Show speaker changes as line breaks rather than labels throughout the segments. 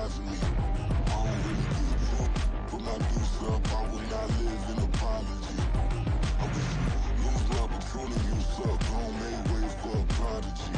size of me. I don't really give a fuck. Put my deuce up, I will not live in apology. I wish you lose the opportunity, you suck. Home made way for a prodigy.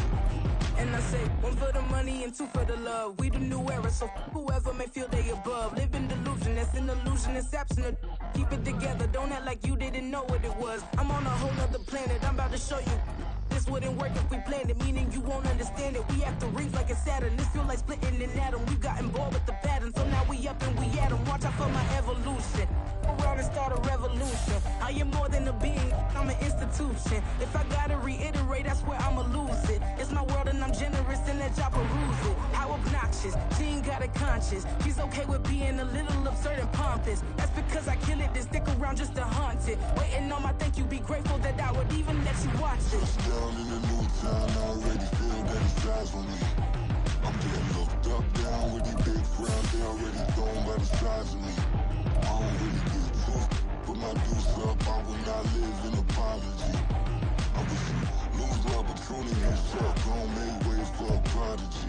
And I say, one for the money and two for the love. We the new era, so whoever may feel they above. Live in delusion, that's an illusion, it's absent. Keep it together, don't act like you didn't know what it was. I'm on a whole nother planet, I'm about to show you. This wouldn't work if we planned it, meaning you won't understand it. We have to rings like it's Saturn, this feel like splitting an atom. We got involved with the pattern, so now we up and we at 'em. Watch out for my evolution. Around and start a revolution. I am more than a being, I'm an institution. If I gotta reiterate, that's where I'ma lose it. It's my world and I'm generous and that y'all peruse it. How obnoxious, she ain't got a conscience. She's okay with being a little absurd and pompous. That's because I kill it, then stick around just to haunt it. Waiting on my thank you, be grateful that I would even let you watch this.
Down in the new town, I already feel that it's eyes on me. I'm getting looked up, down with these big frowns, they already thrown by the size of me. I don't really give a fuck. Put my deuce up, I will not live in apology. I wish you lose the opportunity, you suck. Home made way for a prodigy.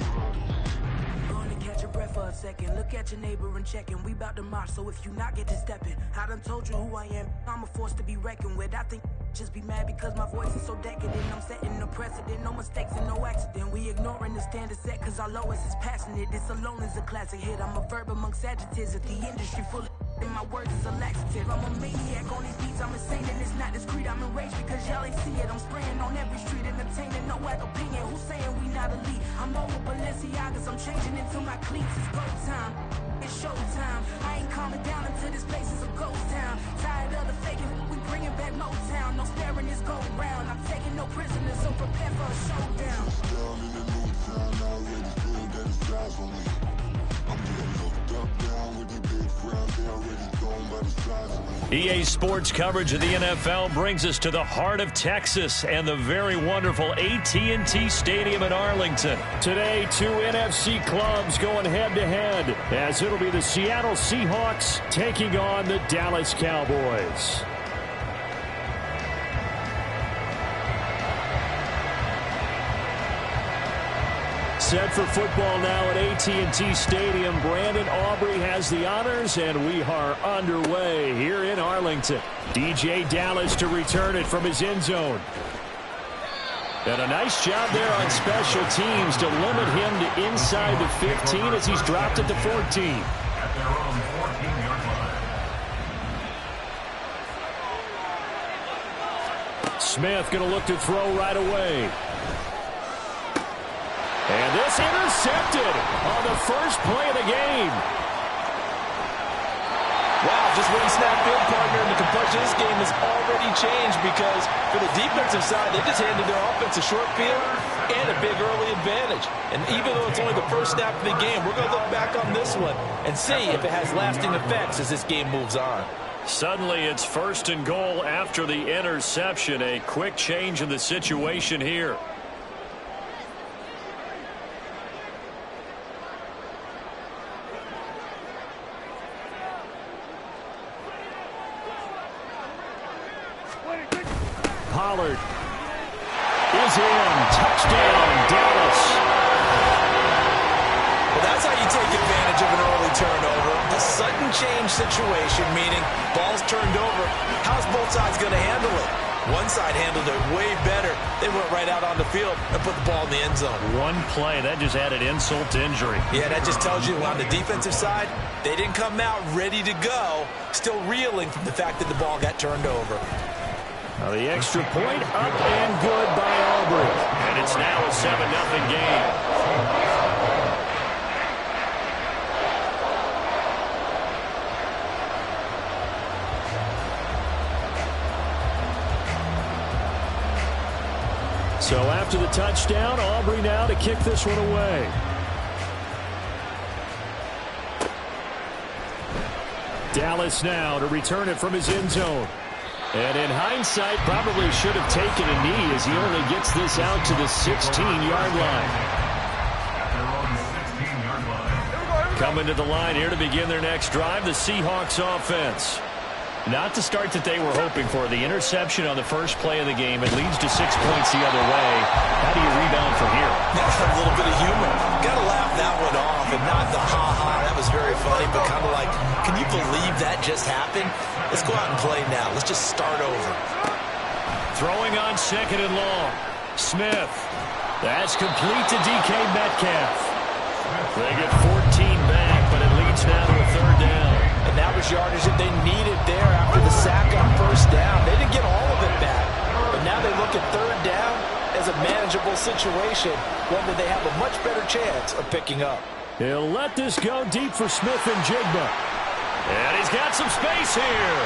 Gonna catch your breath for a second. Look at your neighbor and checking. We bout to march, so if you not get to stepping, I done told you who I am. I'm a force to be reckoned with. I think just be mad because my voice is so decadent. I'm setting the precedent, no mistakes and no accident. We ignoring the standard set cause our lowest is passionate. This alone is a classic hit. I'm a verb amongst adjectives at the industry full of and my words is a laxative. I'm a maniac on these beats, I'm insane and it's not discreet. I'm enraged because y'all ain't see it. I'm spraying on every street, entertaining, no whack opinion. Who's saying we not elite? I'm over Balenciagas, I'm changing into my cleats. It's go time, it's show time. I ain't calming down until this place is a ghost town. Tired of the faking, we bringing back Motown. No staring this go round. I'm taking no prisoners, so prepare for a showdown.
Down in the new town, I already feel that it's eyes on me. I'm getting looked up, down with these big frowns, they already thrown by the size of me.
EA Sports coverage of the NFL brings us to the heart of Texas and the very wonderful AT&T Stadium in Arlington. Today, two NFC clubs going head-to-head as it'll be the Seattle Seahawks taking on the Dallas Cowboys. Set for football now at AT&T Stadium. Brandon Aubrey has the honors, and we are underway here in Arlington. DJ Dallas to return it from his end zone. And a nice job there on special teams to limit him to inside the 15 as he's dropped it to 14.
At their own 14-yard line.
Smith going to look to throw right away. And this intercepted on the first play of the game.
Wow, just one snap field partner, and the complexion of this game has already changed because for the defensive side, they just handed their offense a short field and a big early advantage. And even though it's only the first snap of the game, we're going to look back on this one and see if it has lasting effects as this game moves on.
Suddenly, it's 1st and goal after the interception. A quick change in the situation here. Pollard is in. Touchdown, Dallas.
Well, that's how you take advantage of an early turnover. The sudden change situation, meaning ball's turned over. How's both sides going to handle it? One side handled it way better. They went right out on the field and put the ball in the end zone.
One play, that just added insult to injury.
Yeah, that just tells you on the defensive side, they didn't come out ready to go, still reeling from the fact that the ball got turned over.
Now the extra point up and good by Aubrey. And it's now a 7-0 game. So after the touchdown, Aubrey now to kick this one away. Dallas now to return it from his end zone. And in hindsight, probably should have taken a knee as he only gets this out to the 16-yard line.
At their own 16-yard line.
Coming to the line here to begin their next drive, the Seahawks offense. Not the start that they were hoping for. The interception on the first play of the game. It leads to 6 points the other way. How do you rebound from here?
That's a little bit of humor. Got to laugh that one off and not the ha-ha just happened. Let's go out and play now. Let's just start over.
Throwing on second and long. Smith. That's complete to DK Metcalf. They get 14 back, but it leads now to a third down.
And that was yardage that they needed there after the sack on first down. They didn't get all of it back, but now they look at third down as a manageable situation, one that they have a much better chance of picking up.
He'll let this go deep for Smith and Jigba. And he's got some space here.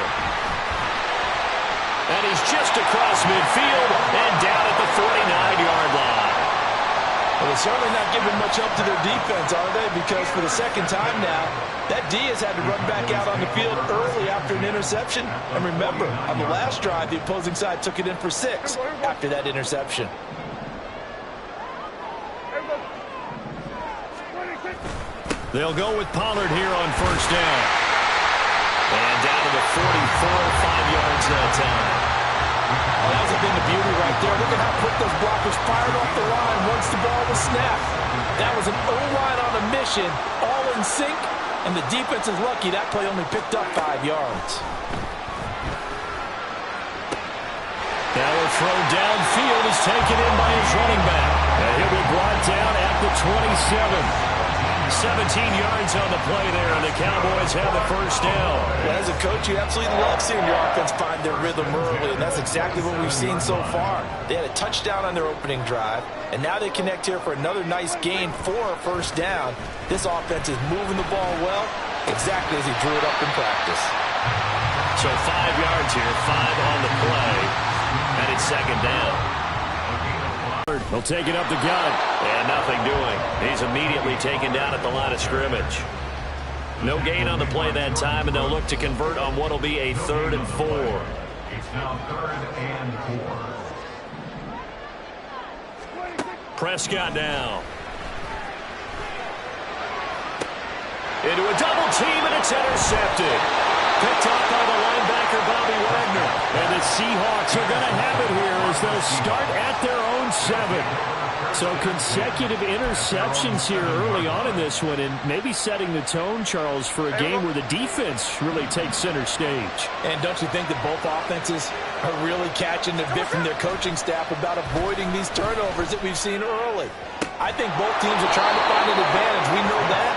And he's just across midfield and down at the 49-yard line.
Well, they're certainly not giving much up to their defense, are they? Because for the second time now, that D has had to run back out on the field early after an interception. And remember, on the last drive, the opposing side took it in for 6 after that interception.
They'll go with Pollard here on first down. And down to the 44, 5 yards that time.
Well, that was a thing of beauty right there. Look at how quick those blockers fired off the line once the ball was snapped. That was an O-line on a mission, all in sync, and the defense is lucky that play only picked up 5 yards.
Now a throw downfield is taken in by his running back. And he'll be brought down at the 27. 17 yards on the play there, and the Cowboys have the first down.
Well, as a coach, you absolutely love seeing your offense find their rhythm early, and that's exactly what we've seen so far. They had a touchdown on their opening drive, and now they connect here for another nice gain for a first down. This offense is moving the ball well, exactly as he drew it up in practice.
So 5 yards here, 5 on the play, and it's second down. He'll take it up the gut, and nothing doing. He's immediately taken down at the line of scrimmage. No gain on the play that time, and they'll look to convert on what will be a 3rd and 4.
It's now 3rd and 4.
Prescott now. Into a double team, and it's intercepted. Picked off by the linebacker, Bobby Wagner. And the Seahawks are going to have it here as they'll start at their own 7. So consecutive interceptions here early on in this one, and maybe setting the tone, Charles, for a game where the defense really takes center stage.
And don't you think that both offenses are really catching the bit from their coaching staff about avoiding these turnovers that we've seen early? I think both teams are trying to find an advantage. We know that.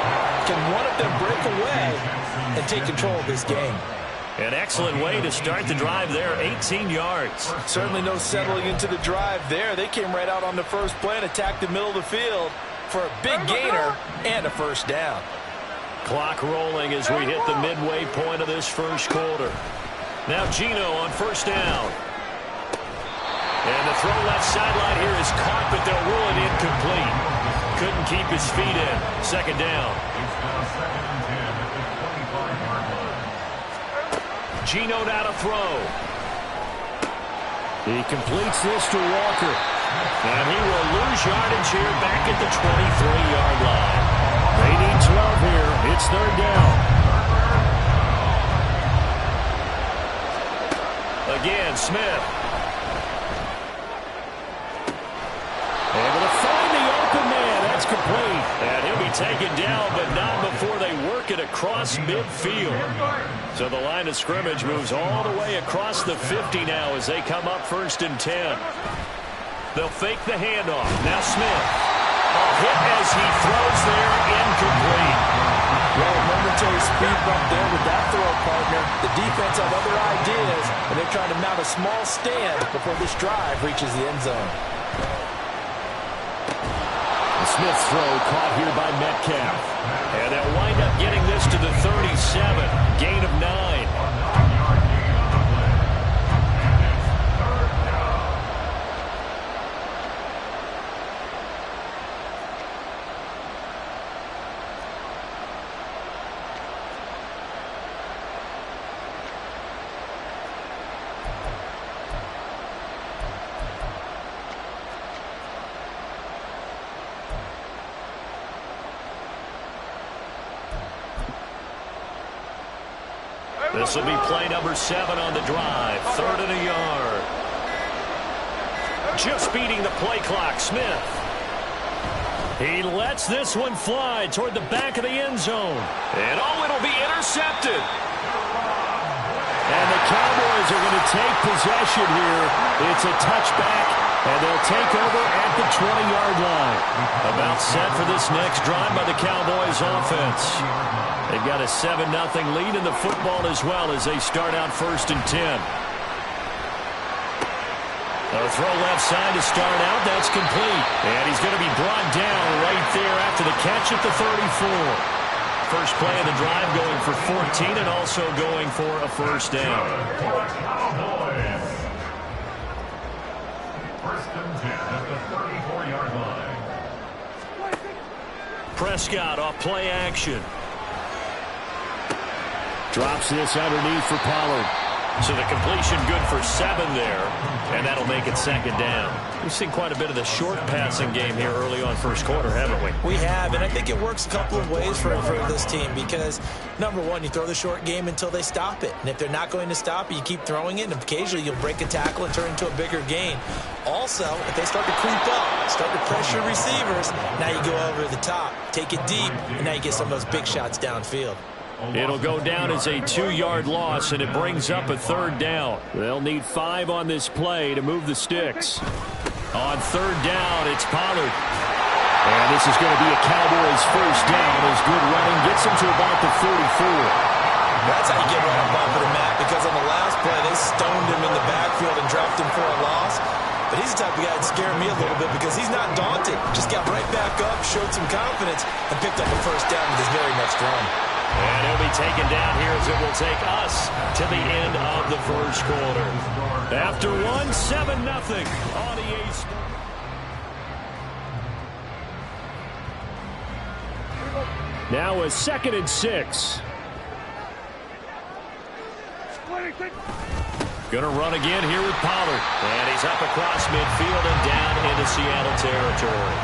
Can one of them break away and take control of this game?
An excellent way to start the drive there, 18 yards.
Certainly no settling into the drive there. They came right out on the first play and attacked the middle of the field for a big gainer and a first down.
Clock rolling as we hit the midway point of this first quarter. Now Geno on first down. And the throw left sideline here is caught, but they'll rule it incomplete. Couldn't keep his feet in. Second down.
It's now 2nd and 10 at the 25-yard line.
Geno now to throw. He completes this to Walker. And he will lose yardage here back at the 23-yard line. They need 12 here. It's third down. Again, Smith. Able to find the open man. That's complete. And he'll be taken down, but not before they work it across midfield. So the line of scrimmage moves all the way across the 50 now as they come up 1st and 10. They'll fake the handoff. Now Smith. A hit as he throws there, incomplete.
Well, a momentary speed bump there with that throw partner. The defense have other ideas, and they're trying to mount a small stand before this drive reaches the end zone.
Smith's throw caught here by Metcalf. And they'll wind up getting this to the 37. Gain of 9. This will be play number 7 on the drive. 3rd and a yard. Just beating the play clock, Smith. He lets this one fly toward the back of the end zone. And oh, it'll be intercepted. And the Cowboys are going to take possession here. It's a touchback, and they'll take over at the 20-yard line. About set for this next drive by the Cowboys offense. They've got a 7-0 lead in the football as well as they start out 1st and 10. A throw left side to start out. That's complete. And he's going to be brought down right there after the catch at the 34. First play of the drive going for 14 and also going for a first down.
First and 10 at the 34-yard line.
Prescott off play action. Drops this underneath for Pollard. So the completion good for 7 there, and that'll make it 2nd down. We've seen quite a bit of the short passing game here early on first quarter, haven't we?
We have, and I think it works a couple of ways for this team because, number one, you throw the short game until they stop it. And if they're not going to stop it, you keep throwing it, and occasionally you'll break a tackle and turn it into a bigger gain. Also, if they start to creep up, start to pressure receivers, now you go over the top, take it deep, and now you get some of those big shots downfield.
It'll go down as a 2-yard loss, and it brings up a 3rd down. They'll need 5 on this play to move the sticks. On 3rd down, it's Pollard. And this is going to be a Cowboys first down as good running gets him to about the 44.
That's how you get right on top of the mat, because on the last play, they stoned him in the backfield and dropped him for a loss. But he's the type of guy that scared me a little bit because he's not daunted. Just got right back up, showed some confidence, and picked up a first down with his very next run.
And he'll be taken down here as it will take us to the end of the first quarter. After 7-0 on EA Sports. Now a 2nd and 6. Gonna run again here with Pollard. And he's up across midfield and down into Seattle territory.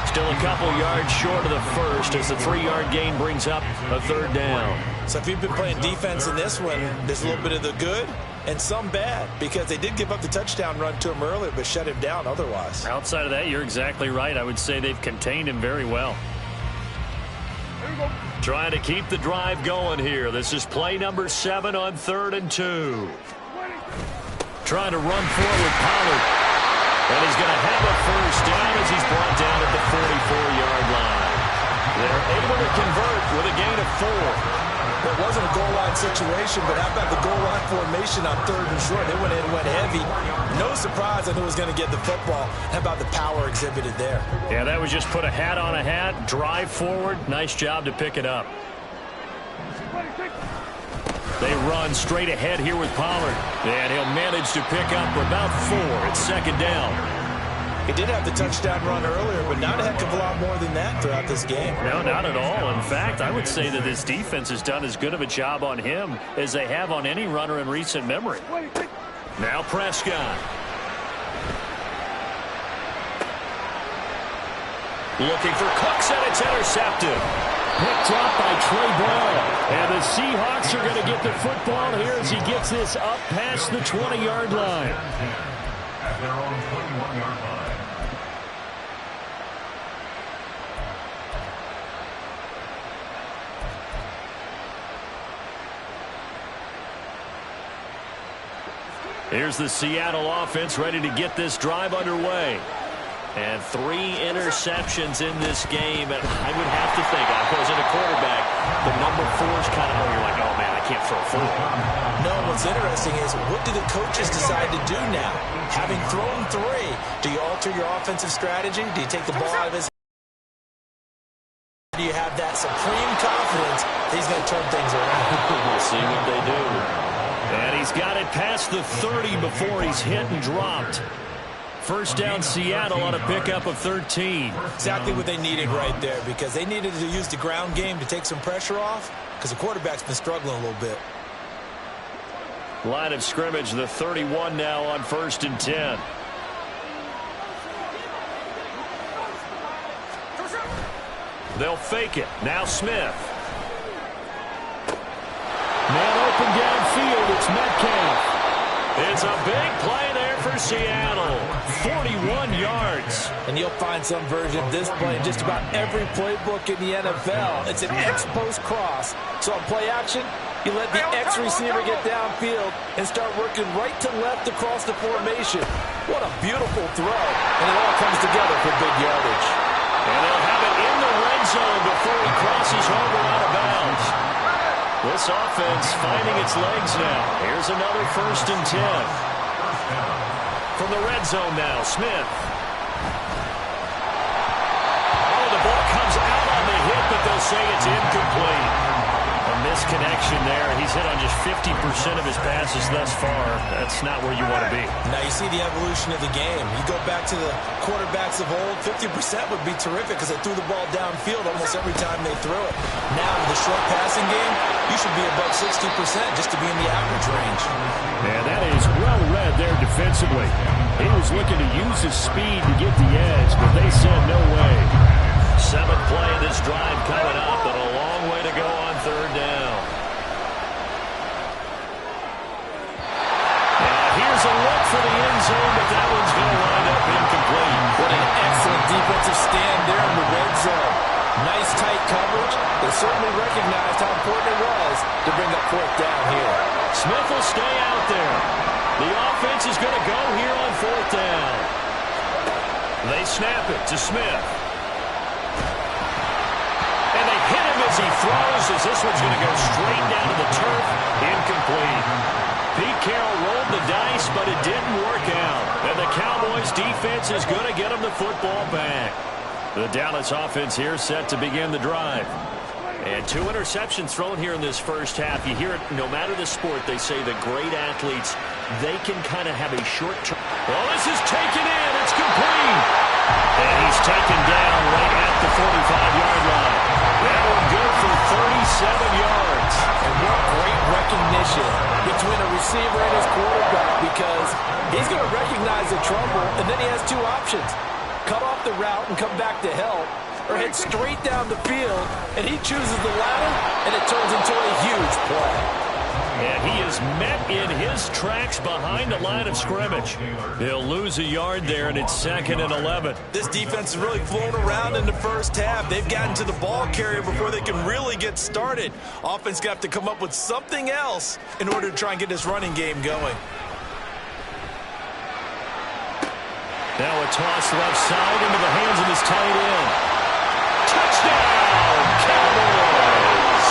Still a couple yards short of the first as the 3-yard gain brings up a 3rd down.
So if you've been playing defense in this one, there's a little bit of the good and some bad because they did give up the touchdown run to him earlier but shut him down otherwise.
Outside of that, you're exactly right. I would say they've contained him very well. Trying to keep the drive going here. This is play number 7 on 3rd and 2. Trying to run forward, Pollard. And he's going to have a first down as he's brought down at the 44-yard line. They're able to convert with a gain of 4.
It wasn't a goal line situation, but how about the goal line formation on 3rd and short? They went in and went heavy. No surprise on who was going to get the football. How about the power exhibited there?
Yeah, that was just put a hat on a hat, drive forward. Nice job to pick it up. They run straight ahead here with Pollard. And he'll manage to pick up about 4. It's 2nd down.
He did have the touchdown run earlier, but not a heck of a lot more than that throughout this game.
No, not at all. In fact, I would say that this defense has done as good of a job on him as they have on any runner in recent memory. Now Prescott. Looking for Cooks, and it's intercepted. Picked up by Trey Brown. And the Seahawks are going to get the football here as he gets this up past the 20-yard line.
At their own 21-yard line.
Here's the Seattle offense ready to get this drive underway. And 3 interceptions in this game. And I would have to think, I wasn't a quarterback, the number 4 is kind of, you're like, oh, man, I can't throw 4.
No, what's interesting is what do the coaches decide to do now? Having thrown 3, do you alter your offensive strategy? Do you take the ball out of his hand? Do you have that supreme confidence that he's going to turn things around?
We'll see what they do. And he's got it past the 30 before he's hit and dropped. First down Seattle on a pickup of 13.
Exactly what they needed right there because they needed to use the ground game to take some pressure off because the quarterback's been struggling a little bit.
Line of scrimmage, the 31 now on 1st and 10. They'll fake it. Now Smith. Man open downfield. It's Metcalf. It's a big play there for Seattle. 41 yards.
And you'll find some version of this play in just about every playbook in the NFL. It's an X-post cross. So on play action, You let the X receiver get downfield and start working right to left across the formation. What a beautiful throw. And it all comes together for big yardage.
And they'll have it in the red zone before he crosses over out of bounds. This offense finding its legs now. Here's another 1st and 10. From the red zone now, Smith. Oh, the ball comes out on the hit, but they'll say it's incomplete. A misconnection there. He's hit on just 50% of his passes thus far. That's not where you want to be.
Now you see the evolution of the game. You go back to the quarterbacks of old, 50% would be terrific because they threw the ball downfield almost every time they threw it. Now with the short passing game, you should be above 60% just to be in the average range.
And that is well read there defensively. He was looking to use his speed to get the edge, but they said no way. 7th play of this drive coming up, and a long way to go on 3rd down. And here's a look for the end zone, but that one's going to wind up incomplete.
What an excellent defensive stand there in the red zone. Nice tight coverage. They certainly recognized how important it was to bring up 4th down here.
Smith will stay out there. The offense is going to go here on 4th down. They snap it to Smith. And they hit him as he throws, as this one's going to go straight down to the turf. Incomplete. Pete Carroll rolled the dice, but it didn't work out. And the Cowboys defense is going to get him the football back. The Dallas offense here set to begin the drive. And 2 interceptions thrown here in this first half. You hear it no matter the sport. They say the great athletes, they can kind of have a short term. Well, this is taken in. It's complete. And he's taken down right at the 45-yard line. That one good for 37 yards.
And what great recognition between a receiver and his quarterback, because he's going to recognize the trouble, and then he has 2 options. Cut off the route and come back to help, or head straight down the field, and he chooses the latter, and it turns into a huge play.
And he is met in his tracks behind the line of scrimmage. He'll lose a yard there, and it's 2nd and 11.
This defense is really flown around in the first half. They've gotten to the ball carrier before they can really get started. Offense got to come up with something else in order to try and get this running game going.
Now a toss left side into the hands of his tight end. Touchdown, Cowboys!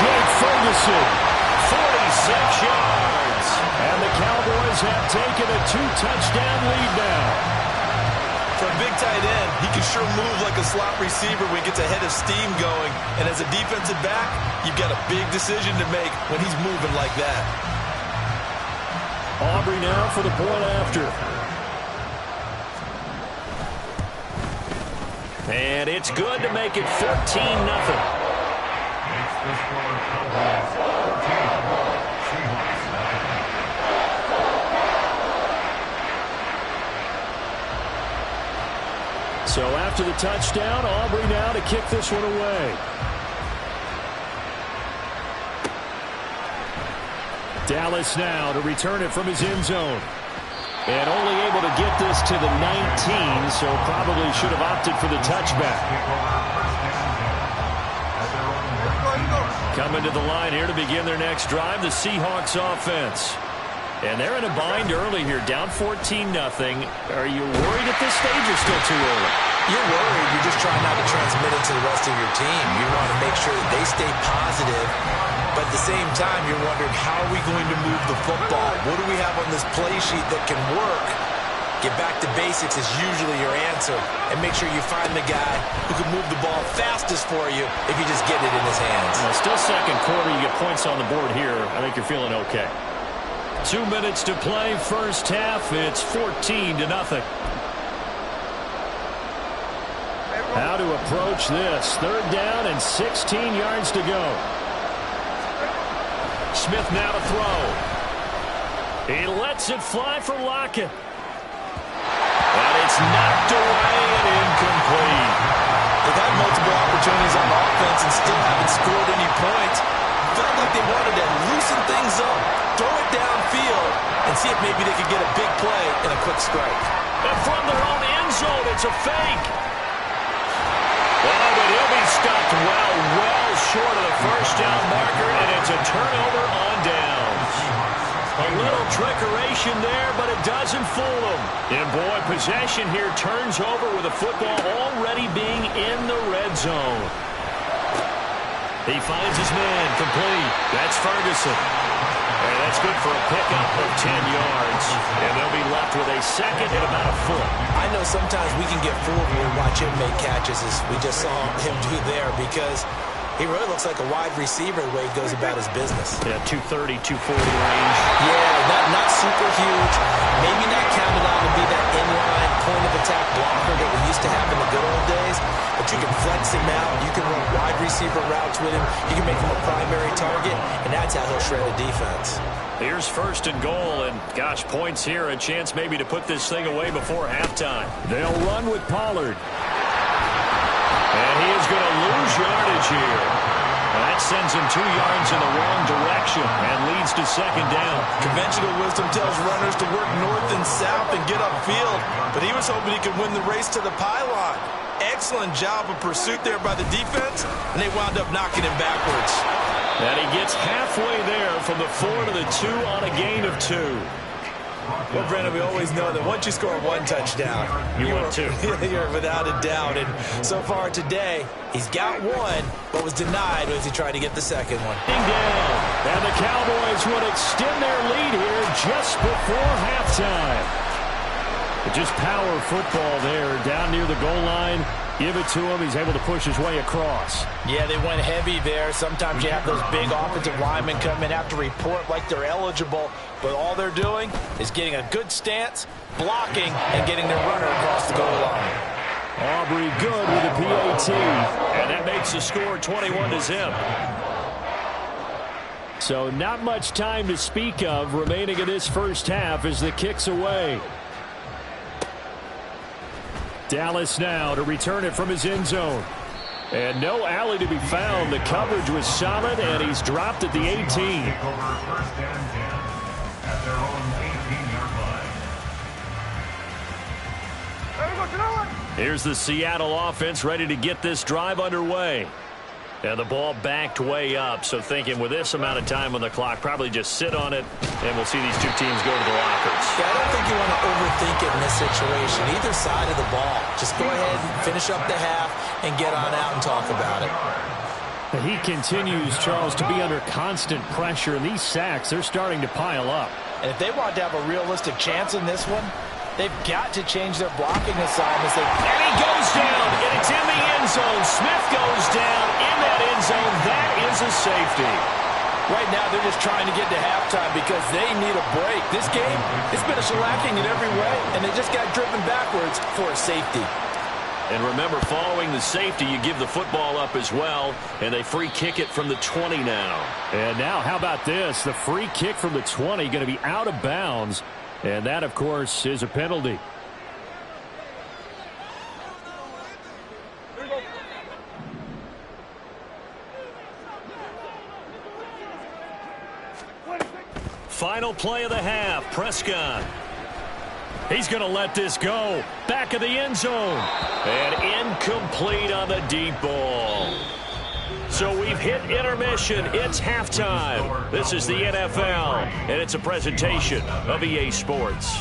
Jake Ferguson, 46 yards. And the Cowboys have taken a 2-touchdown lead now.
For a big tight end, he can sure move like a slot receiver when he gets a head of steam going. And as a defensive back, you've got a big decision to make when he's moving like that.
Aubrey now for the point after. And it's good to make it 14-0. So after the touchdown, Aubrey now to kick this one away. Dallas now to return it from his end zone. And only able to get this to the 19, so probably should have opted for the touchback. Coming to the line here to begin their next drive, the Seahawks offense. And they're in a bind early here, down 14-0. Are you worried at this stage or still too early?
You're worried. You're just trying not to transmit it to the rest of your team. You want to make sure that they stay positive. But at the same time, you're wondering, how are we going to move the football? What do we have on this play sheet that can work? Get back to basics is usually your answer. And make sure you find the guy who can move the ball fastest for you if you just get it in his hands.
Well, still second quarter. You get points on the board here. I think you're feeling okay. 2 minutes to play first half. It's 14-0. How to approach this. 3rd down and 16 yards to go. Smith now to throw. He lets it fly for Lockett. And it's knocked away and incomplete.
They've had multiple opportunities on offense and still haven't scored any points. Felt like they wanted to loosen things up, throw it downfield, and see if maybe they could get a big play and a quick strike.
And from their own end zone, it's a fake. Oh, but he'll be stopped well short of the first down marker, and it's it's a turnover on downs. A little trickeration there, but it doesn't fool them. And boy, possession here turns over with the football already being in the red zone. He finds his man, complete. That's Ferguson. And that's good for a pickup of 10 yards. And they'll be left with a second and about a foot.
I know sometimes we can get fooled when we watch him make catches, as we just saw him do there, because he really looks like a wide receiver the way he goes about his business.
Yeah, 230, 240 range.
Yeah, not super huge. Maybe not counted on to be that inline point-of-attack blocker that we used to have in the good old days. But you can flex him out. You can run wide receiver routes with him. You can make him a primary target, and that's how he'll shred a defense.
Here's first and goal, and gosh, points here. A chance maybe to put this thing away before halftime. They'll run with Pollard. And he is going to lose yardage here. That sends him 2 yards in the wrong direction and leads to second down.
Conventional wisdom tells runners to work north and south and get upfield, but he was hoping he could win the race to the pylon. Excellent job of pursuit there by the defense, and they wound up knocking him backwards.
And he gets halfway there from the 4 to the 2 on a gain of 2.
Well, Brandon, we always know that once you score one touchdown,
you want two.
You're without a doubt. And so far today, he's got one, but was denied as he tried to get the second one.
Down. And the Cowboys would extend their lead here just before halftime. Just power football there down near the goal line. Give it to him. He's able to push his way across.
Yeah, they went heavy there. Sometimes you have those big offensive linemen come in, have to report like they're eligible, but all they're doing is getting a good stance, blocking, and getting their runner across the goal line.
Aubrey good with a PAT, and that makes the score 21-0. So not much time to speak of remaining in this first half as the kick's away. Dallas now to return it from his end zone. And no alley to be found. The coverage was solid, and he's dropped at the 18.
First and 10 at their own 18-yard line.
Here's the Seattle offense ready to get this drive underway. And the ball backed way up, so thinking with this amount of time on the clock, probably just sit on it, and we'll see these two teams go to the lockers.
Yeah, I don't think you want to overthink it in this situation, either side of the ball. Just go ahead and finish up the half and get on out and talk about it.
He continues, Charles, to be under constant pressure, and these sacks, they're starting to pile up.
And if they want to have a realistic chance in this one, they've got to change their blocking assignments.
And he goes down, and it's in the end zone. Smith goes down in that end zone. That is a safety.
Right now, they're just trying to get to halftime because they need a break. This game, it's been a shellacking in every way, and they just got driven backwards for a safety.
And remember, following the safety, you give the football up as well, and they free kick it from the 20 now. And now, how about this? The free kick from the 20 going to be out of bounds. And that, of course, is a penalty. Final play of the half, Prescott. He's going to let this go. Back of the end zone. And incomplete on the deep ball. So we've hit intermission. It's halftime. This is the NFL, and it's a presentation of EA Sports.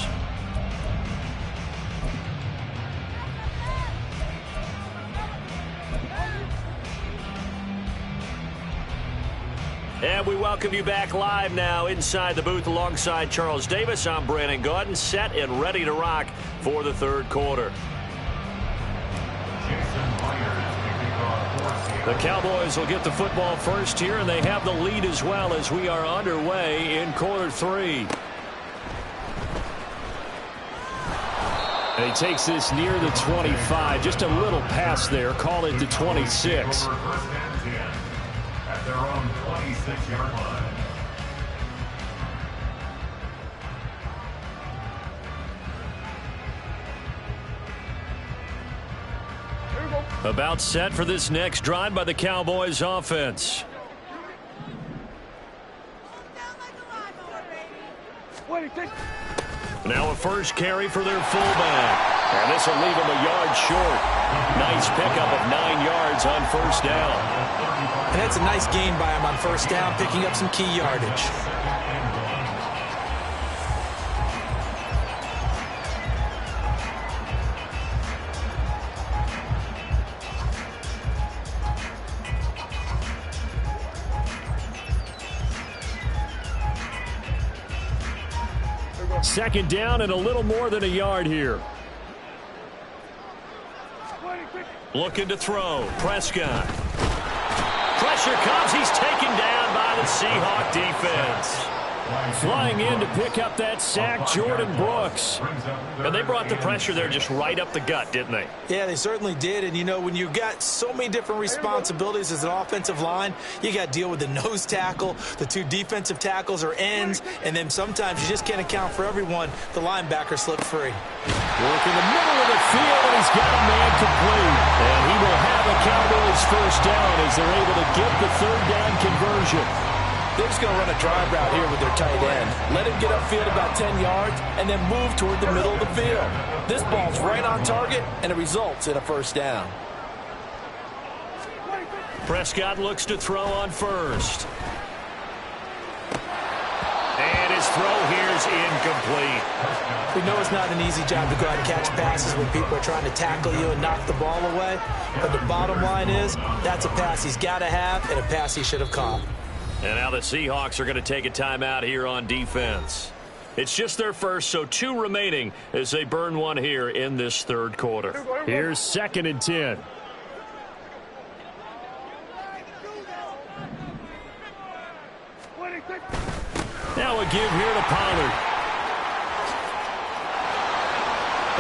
And we welcome you back live now inside the booth alongside Charles Davis. I'm Brandon Gaudin, set and ready to rock for the third quarter. The Cowboys will get the football first here, and they have the lead as well as we are underway in quarter three. And he takes this near the 25, just a little pass there, call it the 26.
First and 10 at their own 26-yard line.
About set for this next drive by the Cowboys offense. Now a first carry for their fullback. And this will leave him a yard short. Nice pickup of 9 yards on first down.
And that's a nice gain by him on first down, picking up some key yardage.
Second down and a little more than a yard here. Looking to throw. Prescott. Pressure comes. He's taken down by the Seahawk defense. Flying in to pick up that sack, Jordan Brooks. And they brought the pressure there just right up the gut, didn't they?
Yeah, they certainly did. And, you know, when you've got so many different responsibilities as an offensive line, you got to deal with the nose tackle, the 2 defensive tackles or ends, and then sometimes you just can't account for everyone. The linebacker slipped free.
Work in the middle of the field, and he's got a man complete. And he will have a Cowboys first down as they're able to get the third down conversion.
They're just going to run a drive route here with their tight end. Let him get upfield about 10 yards and then move toward the middle of the field. This ball's right on target, and it results in a first down.
Prescott looks to throw on first. And his throw here is incomplete.
We know it's not an easy job to go out and catch passes when people are trying to tackle you and knock the ball away. But the bottom line is, that's a pass he's got to have and a pass he should have caught.
And now the Seahawks are going to take a timeout here on defense. It's just their first, so 2 remaining as they burn one here in this third quarter. Here's 2nd and 10. Now a give here to Pollard.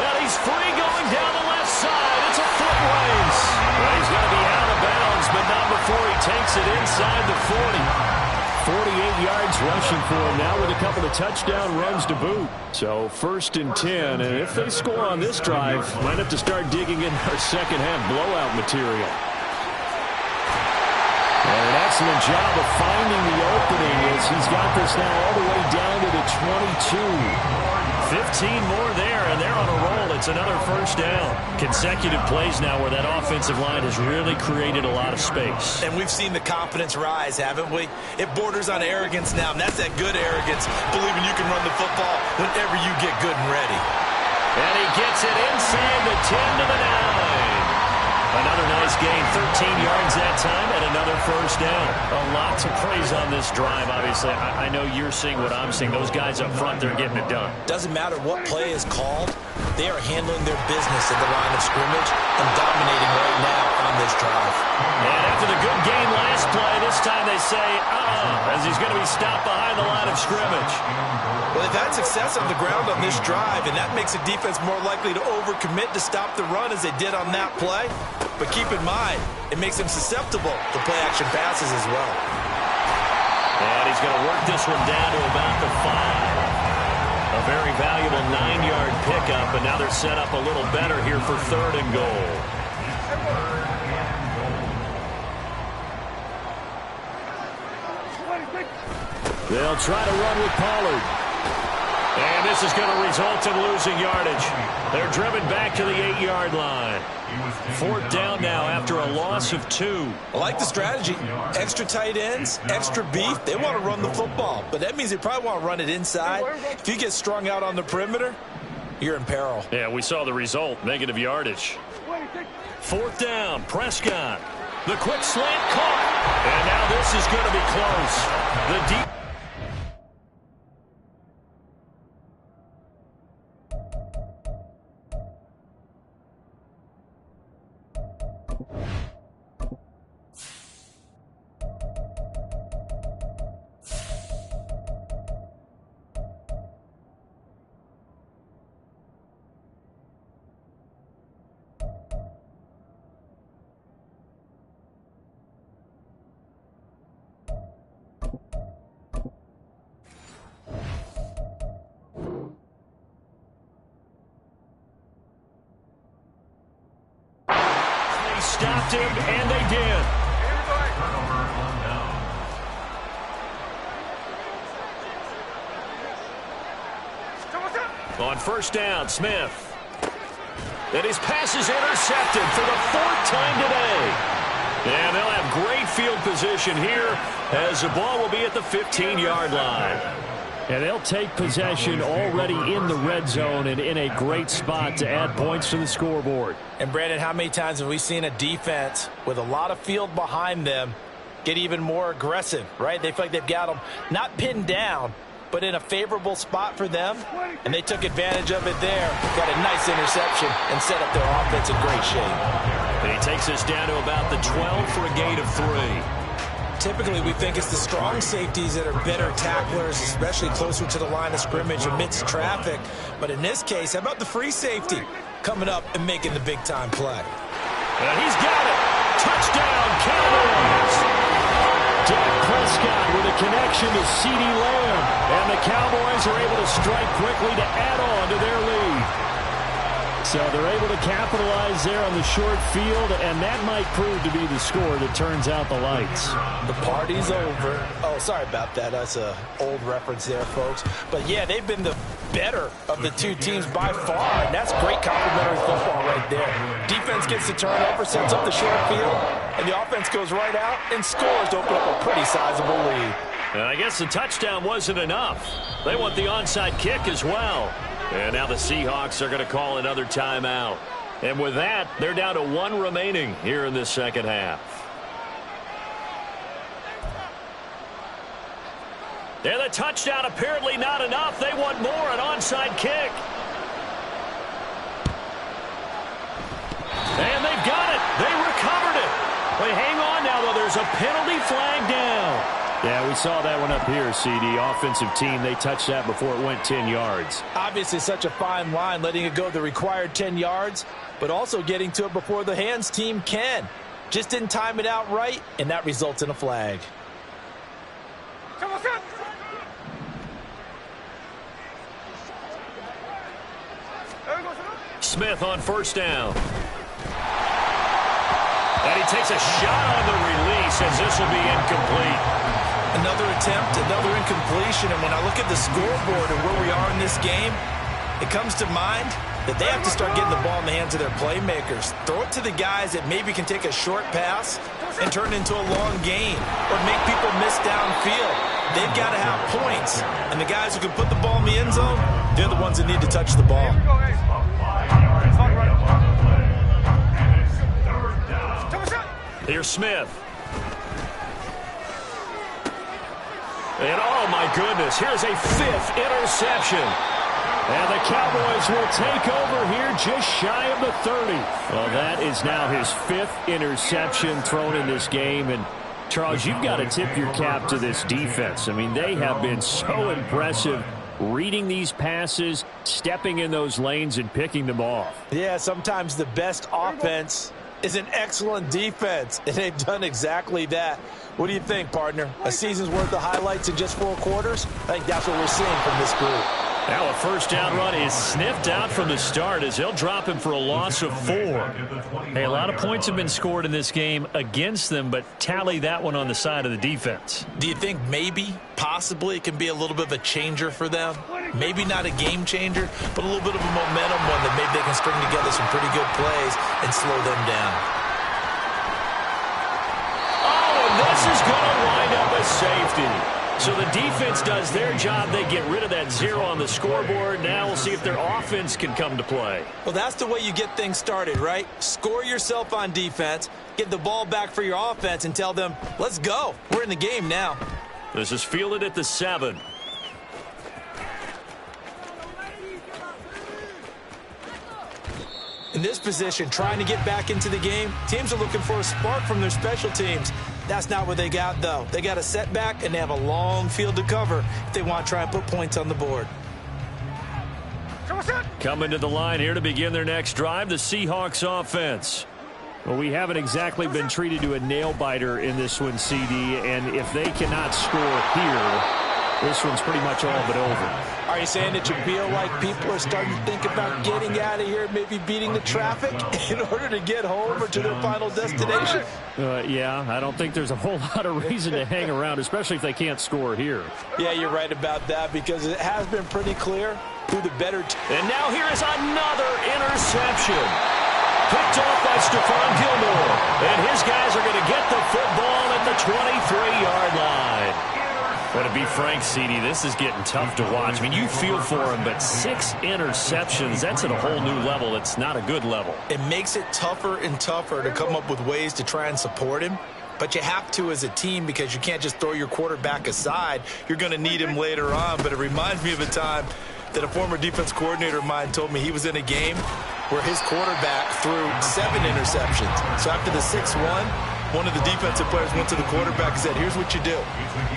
And he's free going down the left side. It's a foot race. Well, he's going to be out of bounds, but not before he takes it inside the 40. 48 yards rushing for him now with a couple of touchdown runs to boot. So 1st and 10, and if they score on this drive, might have to start digging in our second half blowout material. And an excellent job of finding the opening as he's got this now all the way down to the 22. 15 more there, and they're on a roll. It's another first down. Consecutive plays now where that offensive line has really created a lot of space.
And we've seen the confidence rise, haven't we? It borders on arrogance now, and that's that good arrogance, believing you can run the football whenever you get good and ready.
And he gets it inside the 10 to the 9. Another nice gain, 13 yards that time, and another first down. A lot to praise on this drive, obviously. I know you're seeing what I'm seeing. Those guys up front, they're getting it done.
Doesn't matter what play is called. They are handling their business at the line of scrimmage and dominating right now on this drive.
And after the good game last play, this time they say, as he's going to be stopped behind the line of scrimmage.
Well, they've had success on the ground on this drive, and that makes a defense more likely to overcommit to stop the run as they did on that play. But keep in mind, it makes them susceptible to play-action passes as well.
And he's going to work this one down to about the 5. A very valuable 9-yard pickup, and now they're set up a little better here for 3rd and goal. They'll try to run with Pollard. And this is going to result in losing yardage. They're driven back to the 8-yard line. 4th down now after a loss of 2.
I like the strategy. Extra tight ends, extra beef. They want to run the football, but that means they probably want to run it inside. If you get strung out on the perimeter, you're in peril.
Yeah, we saw the result, negative yardage. 4th down, Prescott. The quick slant caught. And now this is going to be close. The deep. Stopped him, and they did. On 1st down, Smith. And his pass is intercepted for the 4th time today. And they'll have great field position here as the ball will be at the 15-yard line. And they'll take possession already in the red zone and in a great spot to add points to the scoreboard.
And, Brandon, how many times have we seen a defense with a lot of field behind them get even more aggressive, right? They feel like they've got them not pinned down, but in a favorable spot for them, and they took advantage of it there. Got a nice interception and set up their offense in great shape.
And he takes us down to about the 12 for a gain of 3.
Typically, we think it's the strong safeties that are better tacklers, especially closer to the line of scrimmage amidst traffic. But in this case, how about the free safety coming up and making the big-time play?
And he's got it. Touchdown, Cowboys. Dak Prescott with a connection to CeeDee Lamb. And the Cowboys are able to strike quickly to add on to their lead. So they're able to capitalize there on the short field, and that might prove to be the score that turns out the lights.
The party's over. Oh, sorry about that. That's an old reference there, folks. But, yeah, they've been the better of the two teams by far, and that's great complimentary football right there. Defense gets the turnover, sets up the short field, and the offense goes right out and scores to open up a pretty sizable lead.
And I guess the touchdown wasn't enough. They want the onside kick as well. And now the Seahawks are going to call another timeout. And with that, they're down to 1 remaining here in this second half. And the touchdown apparently not enough. They want more, an onside kick. And they've got it. They recovered it. Wait, hang on now, though. There's a penalty flag down.
Yeah, we saw that one up here, CD. Offensive team, they touched that before it went 10 yards.
Obviously such a fine line, letting it go the required 10 yards, but also getting to it before the hands team can. Just didn't time it out right, and that results in a flag.
Smith on first down. And he takes a shot on the release as this will be incomplete.
Another attempt, another incompletion, and when I look at the scoreboard and where we are in this game, it comes to mind that they have to start getting the ball in the hands of their playmakers. Throw it to the guys that maybe can take a short pass and turn it into a long gain or make people miss downfield. They've got to have points, and the guys who can put the ball in the end zone, they're the ones that need to touch the ball.
Here's Smith. And, oh, my goodness, here's a 5th interception. And the Cowboys will take over here just shy of the 30.
Well, that is now his 5th interception thrown in this game. And, Charles, you've got to tip your cap to this defense. I mean, they have been so impressive reading these passes, stepping in those lanes, and picking them off.
Yeah, sometimes the best offense is an excellent defense, and they've done exactly that. What do you think, partner? A season's worth of highlights in just 4 quarters? I think that's what we're seeing from this group.
Now a first down run is sniffed out from the start as they'll drop him for a loss of 4.
Hey, a lot of points have been scored in this game against them, but tally that one on the side of the defense.
Do you think maybe, possibly, it can be a little bit of a changer for them? Maybe not a game changer, but a little bit of a momentum one that maybe they can string together some pretty good plays and slow them down.
Oh, and this is going to wind up a safety. So the defense does their job. They get rid of that 0 on the scoreboard. Now we'll see if their offense can come to play.
Well, that's the way you get things started, right? Score yourself on defense, get the ball back for your offense, and tell them, let's go. We're in the game now.
This is fielded at the 7.
In this position, trying to get back into the game, teams are looking for a spark from their special teams. That's not what they got, though. They got a setback, and they have a long field to cover if they want to try and put points on the board.
Coming to the line here to begin their next drive, the Seahawks offense.
Well, we haven't exactly been treated to a nail-biter in this one, CD, and if they cannot score here, this one's pretty much all but over.
Are you saying that you feel like people are starting to think about getting out of here, maybe beating the traffic in order to get home or to their final destination?
Yeah, I don't think there's a whole lot of reason to hang around, especially if they can't score here.
Yeah, you're right about that because it has been pretty clear who the better
and now here is another interception. Picked off by Stephon Gilmore. And his guys are going to get the football at the 23-yard line. Well, to be frank, CD, this is getting tough to watch. I mean, you feel for him, but 6 interceptions, that's at a whole new level. It's not a good level.
It makes it tougher and tougher to come up with ways to try and support him. But you have to as a team because you can't just throw your quarterback aside. You're going to need him later on. But it reminds me of a time that a former defense coordinator of mine told me he was in a game where his quarterback threw 7 interceptions. So after the 6-1, one of the defensive players went to the quarterback and said, here's what you do.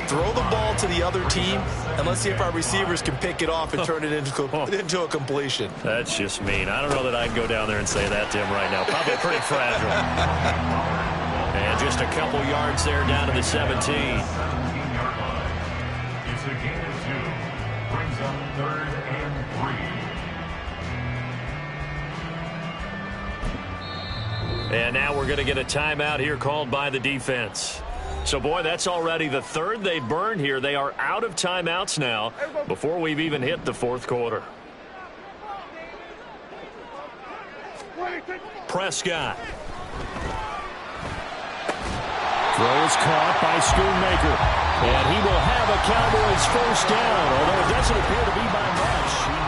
Throw the ball to the other team, and let's see if our receivers can pick it off and turn it into a completion.
That's just mean. I don't know that I'd go down there and say that to him right now. Probably pretty fragile. And just a couple yards there down to the 17.
It's a gain of 2. Brings up 3rd and 3.
And now we're going to get a timeout here called by the defense. So, boy, that's already the 3rd they've burned here. They are out of timeouts now before we've even hit the 4th quarter. Prescott. Throw is caught by Schoonmaker. And he will have a Cowboys first down, although it doesn't appear to be by much.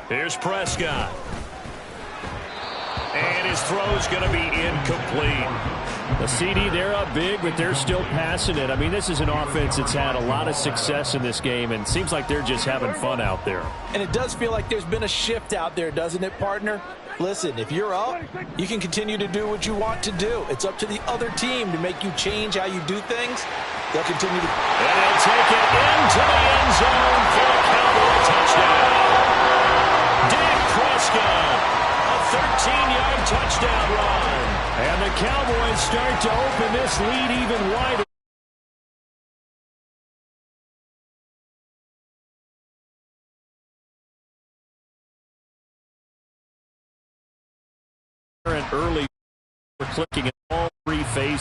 Here's Prescott. And his throw's going to be incomplete. The CD, they're up big, but they're still passing it. I mean, this is an offense that's had a lot of success in this game, and it seems like they're just having fun out there.
And it does feel like there's been a shift out there, doesn't it, partner? Listen, if you're up, you can continue to do what you want to do. It's up to the other team to make you change how you do things. They'll continue to...
And they'll take it into the end zone for a Cowboy touchdown. Dak Prescott, a 13-yard touchdown run. And the Cowboys start to open this lead even wider. Early, we're clicking in all 3 phases.